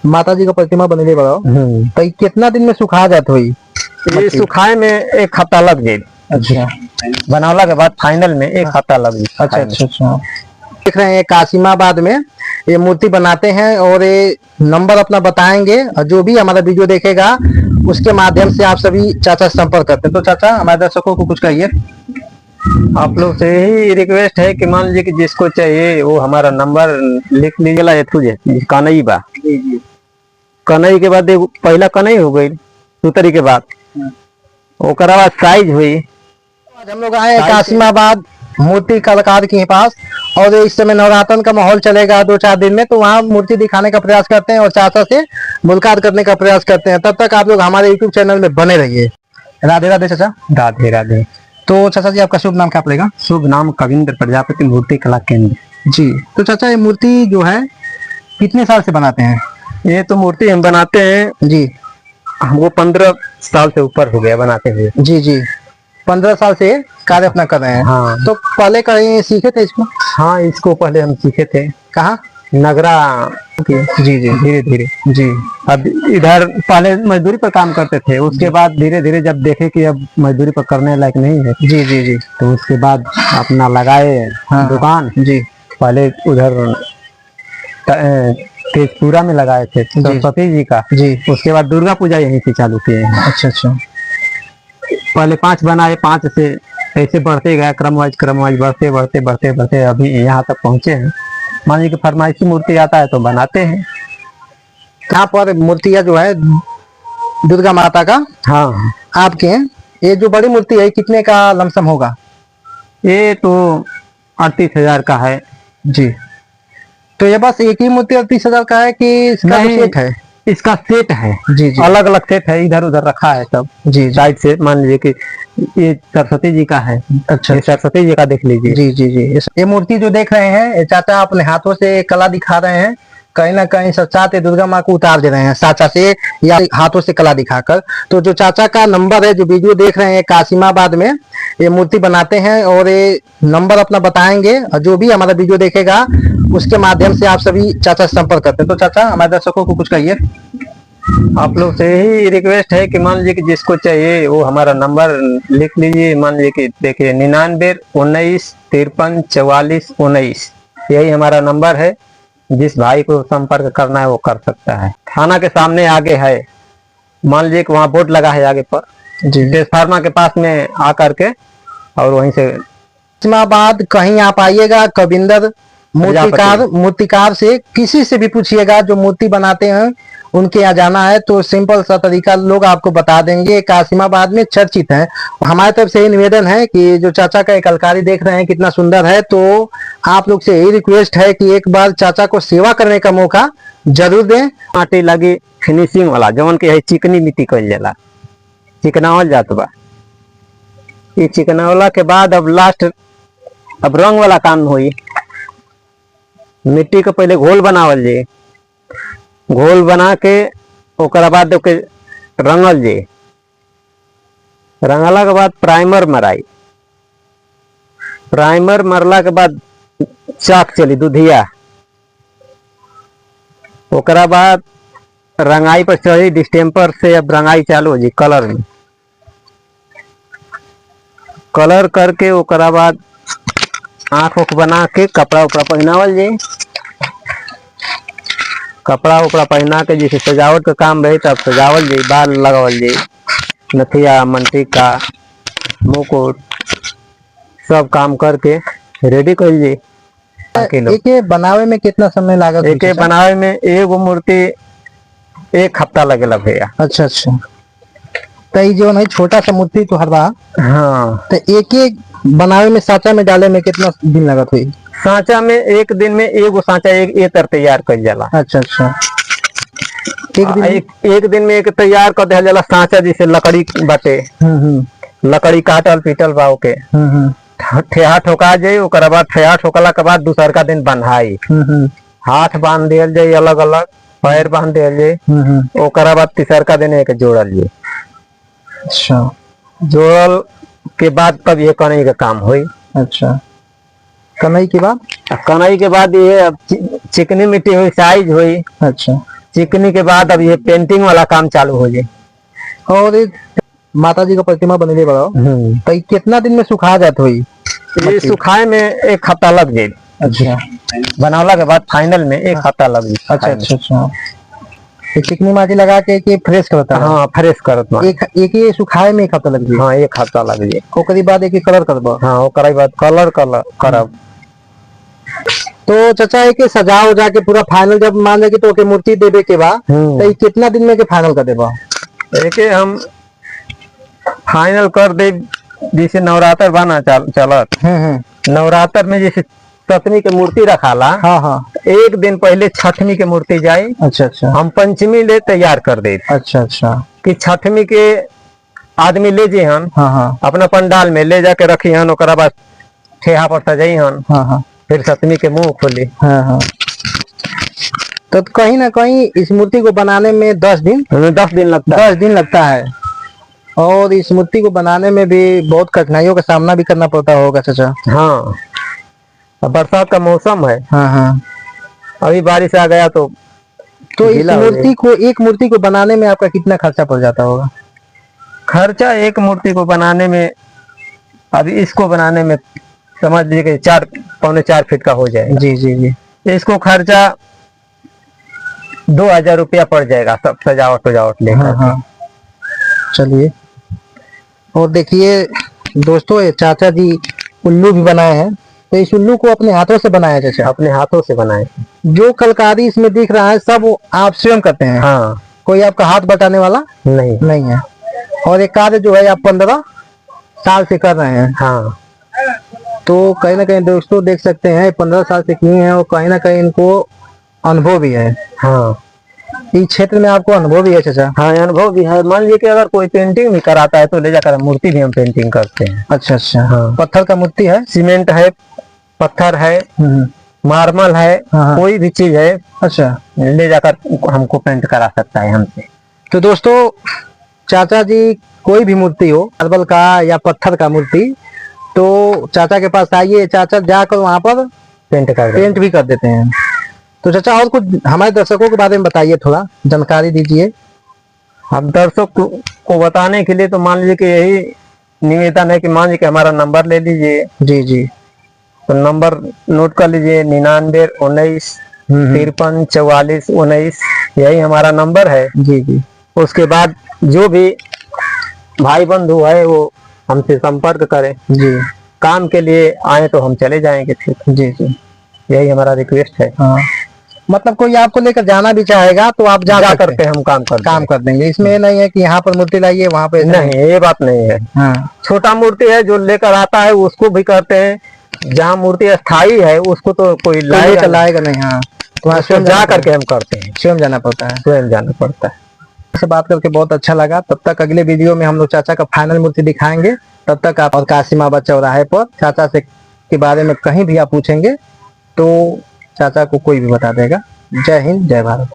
माता जी का प्रतिमा बनेले बड़ा तो कितना दिन में सुखा जाता हुई? ये सुखाए में 1 हफ्ता लग गए। अच्छा, बनावला के बाद फाइनल में 1 हफ्ता लग गई। अच्छा अच्छा अच्छा। देख रहे हैं कासिमाबाद में ये मूर्ति बनाते हैं और ये नंबर अपना बताएंगे और जो भी हमारा वीडियो देखेगा उसके माध्यम से आप सभी चाचा से संपर्क करते हैं। तो चाचा हमारे दर्शकों को कुछ कहिए। आप लोग से यही रिक्वेस्ट है कि मान लीजिए कि जिसको चाहिए वो हमारा नंबर लिख लीजिएगा। कनई बा, कनई के बाद पहला कनई हो गई, सुतरी के बाद ओकरा बाद साइज हुई। आज हम लोग आए हैं कासिमाबाद मूर्ति कलाकार के पास और इस समय नवरात्र का माहौल चलेगा 2-4 दिन में, तो वहाँ मूर्ति दिखाने का प्रयास करते हैं और चाचा से मुलाकात करने का प्रयास करते हैं। तब तक आप लोग हमारे यूट्यूब चैनल में बने रहिए। राधे राधे चाचा। राधे राधे। तो चाचा जी आपका शुभ नाम क्या पड़ेगा? शुभ नाम कविंद्र प्रजापति, मूर्ति कला केंद्र। जी। तो चाचा ये मूर्ति जो है कितने साल से बनाते हैं? ये तो मूर्ति हम बनाते हैं जी, हमको 15 साल से ऊपर हो गया बनाते हुए। जी जी, 15 साल से कार्य अपना कर रहे हैं। हाँ। तो पहले कहीं सीखे थे इसको? हाँ, इसको पहले हम सीखे थे। कहाँ? नगरा। जी जी, धीरे धीरे जी। अब इधर पहले मजदूरी पर काम करते थे, उसके बाद धीरे धीरे जब देखे कि अब मजदूरी पर करने लायक नहीं है, जी जी जी, तो उसके बाद अपना लगाए दुकान। जी। पहले उधर तेजपुरा में लगाए थे सरस्वती जी का। जी। उसके बाद दुर्गा पूजा यहीं से चालू किए हैं। अच्छा अच्छा। पहले 5 बनाए, 5 से ऐसे बढ़ते गया, क्रम वाइज बढ़ते बढ़ते बढ़ते बढ़ते अभी यहाँ तक पहुंचे हैं। मान लीजिए कि फरमाइशी मूर्ति आता है तो बनाते हैं। यहाँ पर मूर्तियाँ जो है दुर्गा माता का हाँ, आपके हैं। ये जो बड़ी मूर्ति है कितने का लमसम होगा? ये तो 38,000 का है। जी। तो ये बस एक ही मूर्ति 38,000 का है कि इसका नहीं, सेट है? इसका सेट है। जी जी, अलग अलग सेट है, इधर उधर रखा है सब। जी साइड से मान लीजिए कि ये सरस्वती जी का है। अच्छा, ये सरस्वती जी का देख लीजिए। जी जी जी। ये मूर्ति जो देख रहे हैं ये चाचा अपने हाथों से कला दिखा रहे हैं। कहीं ना कहीं साक्षात दुर्गा माँ को उतार दे रहे हैं चाचा से या हाथों से कला दिखाकर। तो जो चाचा का नंबर है, जो वीडियो देख रहे हैं कासिमाबाद में ये मूर्ति बनाते हैं और ये नंबर अपना बताएंगे और जो भी हमारा वीडियो देखेगा उसके माध्यम से आप सभी चाचा से संपर्क करते हैं। तो चाचा हमारे दर्शकों को कुछ कहिए। आप लोग से यही रिक्वेस्ट है कि मान लीजिए कि जिसको चाहिए वो हमारा नंबर लिख लीजिए। मान लीजिए कि देखिए 99 19 53 44 19, यही हमारा नंबर है। जिस भाई को संपर्क करना है वो कर सकता है। थाना के सामने आगे है, मान लीजिए कि वहाँ बोर्ड लगा है आगे पर, ट्रांसफार्मर के पास में आकर के और वहीं से कासिमाबाद कहीं आप आइएगा कविंद्र मूर्तिकार से किसी से भी पूछिएगा जो मूर्ति बनाते हैं उनके यहाँ जाना है तो सिंपल सा तरीका लोग आपको बता देंगे। कासिमाबाद में चर्चित है। हमारी तरफ से यही निवेदन है कि जो चाचा का कलाकारी देख रहे हैं कितना सुंदर है, तो आप लोग से यही रिक्वेस्ट है कि एक बार चाचा को सेवा करने का मौका जरूर दें। माटी लगी फिनिशिंग वाला जवन के है चिकनी मिट्टी कल जाला, चिकनावल जात बा। ये चिकनावला के बाद अब लास्ट अब रंग वाला काम हुई। मिट्टी का पहले घोल बनावल जे, घोल बना के ओकरा बाद ओके रंगल जे, रंगला के बाद प्राइमर मराई, प्राइमर मरला के बाद चाक चली दुधिया, ओकरा बाद रंगाई पर चढ़ी डिस्टेम्पर से अब रंगाई चालू हो जी कलर में। कलर करके ओकरा बाद आँख उख बना के कपड़ा उपड़ा पहनावल जी। कपड़ा उपड़ा पहना के जैसे सजावट का काम रही तब सजावल जी, बाल लगावल जी, नथिया मंटिका मुकुट सब काम करके रेडी कर जी। एक बनावे में कितना समय लागत? एक बनावे में एगो मूर्ति 1 हफ्ता लगेला भैया। अच्छा अच्छा। तो जो नहीं छोटा सा मूर्ति तो हर बार हाँ, तो एक बनावे में सांचा में डाले में कितना दिन लागत हुई? सांचा में एक दिन में एगो सांचा एक तर तैयार कर जाला। अच्छा अच्छा। एक दिन में एक तैयार कर दिया जाला सांचा, जैसे लकड़ी बाटे, लकड़ी काटल पीटल बा के ठेहा ठोका जाये। ओकरा बाद ठेहा ठोकला के बाद दूसर का दिन बंधाई, हाथ बांध दिया जाये अलग अलग, पैर बांध दिया जाये। ओकरा बाद तीसर का दिन एक जोड़ल जाये। अच्छा। जोड़ल के बाद तब ये कनई का काम हुई। अच्छा। कनई के बाद? कनई के बाद ये अब चिकनी मिट्टी हुई, साइज हुई। अच्छा। चिकनी के बाद अब ये पेंटिंग वाला काम चालू हो जाए। और ये माता जी का प्रतिमा बनले बड़ो तो ये कितना दिन में सुखा जात हुई? ये सुखाए में 1 हफ्ता लग जाए। अच्छा, बनावला के बाद फाइनल में 1 हफ्ता लग जाए। अच्छा अच्छा अच्छा। ये चिकनी माटी लगा के फ्रेश करता है? हाँ, फ्रेश करत बा। एक ये सुखाए में 1 हफ्ता लग जाए? हाँ, 1 हफ्ता लग जाए। ओकरी बाद एक कलर करबो? हाँ, ओकरा बाद कलर करब। तो चाचा एक सजा उजा के पूरा फाइनल जब मान ले कि तो के मूर्ति देवे के बाद तो ये कितना दिन में के फाइनल कर देबो? एके हम फाइनल कर दे। जैसे नवरात्र बना चलत, नवरात्र में जैसे सप्तमी के मूर्ति रखाला, हाँ हाँ, 1 दिन पहले छठवीं के मूर्ति जाए। अच्छा अच्छा, हम पंचमी ले तैयार कर दे अच्छा अच्छा, कि छठवीं के आदमी ले जे हन, हाँ हाँ, अपना पंडाल में ले जाके रखी हन, ओकरा बाद ठेहा पर सजाई हन, हाँ हाँ, फिर सप्तमी के मुंह खोली। हाँ हाँ। तो कहीं ना कहीं इस मूर्ति को बनाने में 10 दिन, हमें 10 दिन लगता है। 10 दिन लगता है। और इस मूर्ति को बनाने में भी बहुत कठिनाइयों का सामना भी करना पड़ता होगा चाचा? हाँ, अब बरसात का मौसम है, हाँ हाँ। अभी बारिश आ गया तो इस गीला हो मूर्ति को, एक मूर्ति को बनाने में आपका कितना खर्चा पड़ जाता होगा? खर्चा एक मूर्ति को बनाने में, अभी इसको बनाने में समझ लीजिए कि 4-4.25 फीट का हो जाएगा। जी जी जी। इसको खर्चा 2000 रुपया पड़ जाएगा, सब सजावट लेकर। हाँ हाँ। चलिए, और देखिए दोस्तों, ये चाचा जी उल्लू भी बनाए हैं। तो इस उल्लू को अपने हाथों से बनाया चाचा? अपने हाथों से बनाए। जो कलकारी इसमें दिख रहा है सब आप स्वयं करते हैं? हाँ, कोई आपका हाथ बटाने वाला नहीं है। और ये कार्य जो है आप 15 साल से कर रहे हैं? हाँ। तो कहीं ना कहीं दोस्तों देख सकते हैं 15 साल से किए हैं और कहीं ना कहीं इनको अनुभव भी है। हाँ, इस क्षेत्र में आपको अनुभव भी है चाचा? हाँ, अनुभव भी है। मान लीजिए कि अगर कोई पेंटिंग भी कराता है तो ले जाकर मूर्ति भी हम पेंटिंग करते हैं। अच्छा अच्छा, हाँ। पत्थर का मूर्ति है? सीमेंट है, पत्थर है, मार्बल है, हाँ। कोई भी चीज है, अच्छा, ले जाकर हमको पेंट करा सकता है हमसे। तो दोस्तों चाचा जी कोई भी मूर्ति हो, मार्बल का या पत्थर का मूर्ति, तो चाचा के पास आइए, चाचा जाकर वहाँ पर पेंट भी कर देते हैं। तो चाचा और कुछ हमारे दर्शकों के बारे में बताइए, थोड़ा जानकारी दीजिए। हम दर्शक को बताने के लिए तो मान लीजिए कि यही निवेदन है कि मान लीजिए कि हमारा नंबर ले लीजिए। जी जी। तो नंबर नोट कर लीजिए, 99 19 53 44 19, यही हमारा नंबर है। जी जी। उसके बाद जो भी भाई बंधु है वो हमसे संपर्क करें। जी। काम के लिए आए तो हम चले जाएंगे फिर। जी जी, यही हमारा रिक्वेस्ट है। हाँ, मतलब कोई आपको लेकर जाना भी चाहेगा तो आप जा करके हम काम कर देंगे। इसमें नहीं है कि यहाँ पर मूर्ति लाइए वहाँ पे, नहीं, ये बात नहीं है। हाँ। छोटा मूर्ति है जो लेकर आता है उसको भी करते हैं, जहाँ मूर्ति अस्थाई है उसको तो कोई लाएगा नहीं। हाँ, तो स्वयं जा करके हम करते हैं। स्वयं जाना पड़ता है? स्वयं जाना पड़ता है। से बात करके बहुत अच्छा लगा। तब तक अगले वीडियो में हम लोग चाचा का फाइनल मूर्ति दिखाएंगे। तब तक आप और कासिमाबाद चौराहे पर चाचा से के बारे में कहीं भी आप पूछेंगे तो चाचा को कोई भी बता देगा। जय हिंद, जय भारत।